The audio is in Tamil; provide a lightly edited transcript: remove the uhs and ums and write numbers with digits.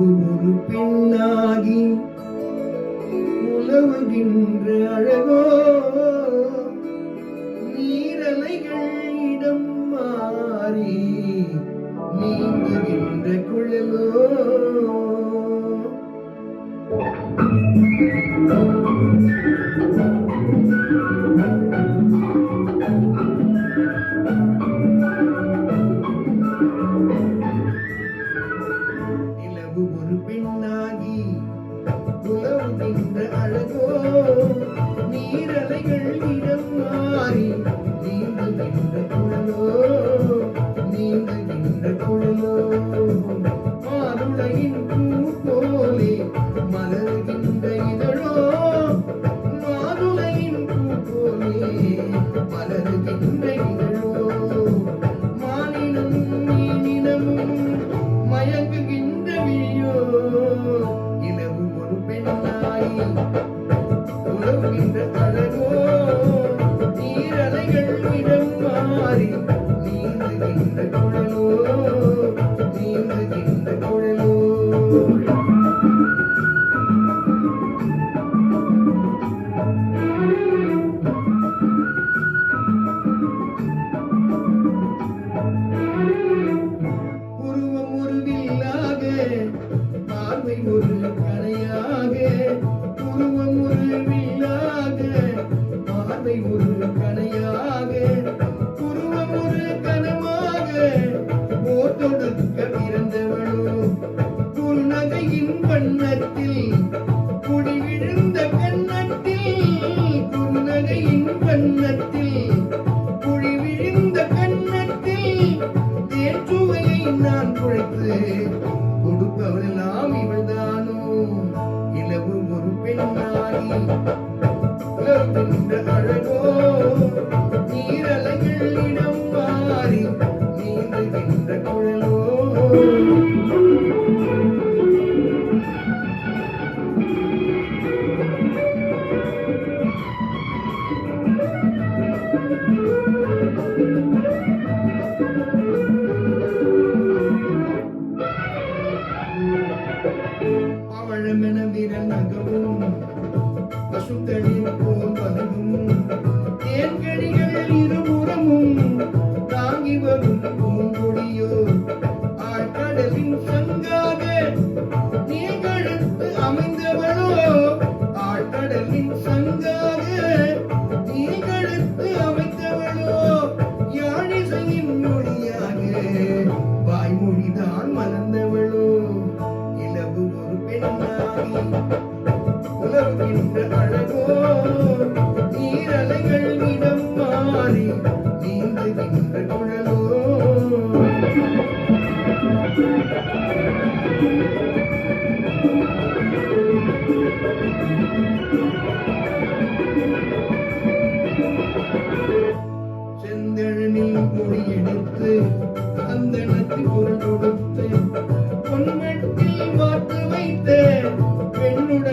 நிலவு ஒரு பெண்ணாகி உலவுகின்ற அழகோ, நீரலைகள் இடம் மாறி நீந்துகின்ற குழலோ. நிலவு ஒரு பெண்ணாகி உலவுகின்ற அழகோ, நீரலைகள் இடம் மாறி நீந்துகின்ற குழலோ, நீந்துகின்ற குழலோ. மாதுளையின் பூ போலே மலர்கின்ற இதழோ, மாதுளையின் பூ போலே மலர்கின்ற இதழோ. மானினும் நீனினமும் மயங்குகின்ற விழியோ, இலவு ஒரு பெண்ணாய் உலவுகின்ற அழகோ, நீரலைகள் இடம் மாறி நீந்துகின்ற குழலோ, நீந்துகின்ற குழலோ. உருவம் ஒரு வில்லாக, பார்வை ஒரு கணையாக. உருவம் ஒரு வில்லாக, பார்வை ஒரு கணையாக. உருவம் ஒரு கனமாக, போர் தொடுக்க பிறந்தவளோ. குறுநகையின் வண்ணத்தில் குடி விழுந்த கன்னத்தில், குறுநகையின் வண்ணத்தில் குழி விழுந்த கன்னத்தில் தேற்றுவையை நான் குழைத்து கொடுப்பவளெல்லாம் இவள்தானோ. இலவு ஒரு பெண்ணாகி உலவுகின்ற அழகோ, நீரலைகள் இடம் மாறி நீந்துகின்ற குழலோ. பவழமென விரல் நகவும் பசுக்களின் போல் வதவும், தேன்கழிகள் இருபுறமும் தாங்கி வரும் பூங்கொடியோ. ஆழ்கடலின் சங்காக நீங்கழுத்து அமைந்தவளோ, ஆழ்கடலின் சங்காக நீங்கழுத்து அமைந்தவளோ. யாழிசையின் மொழியாக வாய்மொழிதான் மலர்ந்தவளோ. இலவு ஒரு பெண்ணாகி உலவுகின்ற அழகோ, நீரலைகள் இடம் மாறி நீந்துகின்ற குழலோ. செந்தழனில் மொழி எடுத்து அந்தணத்தில் பொருள் கொடுத்து பொன்வெட்டில் வார்த்து வைத்த பெண்ணுடன்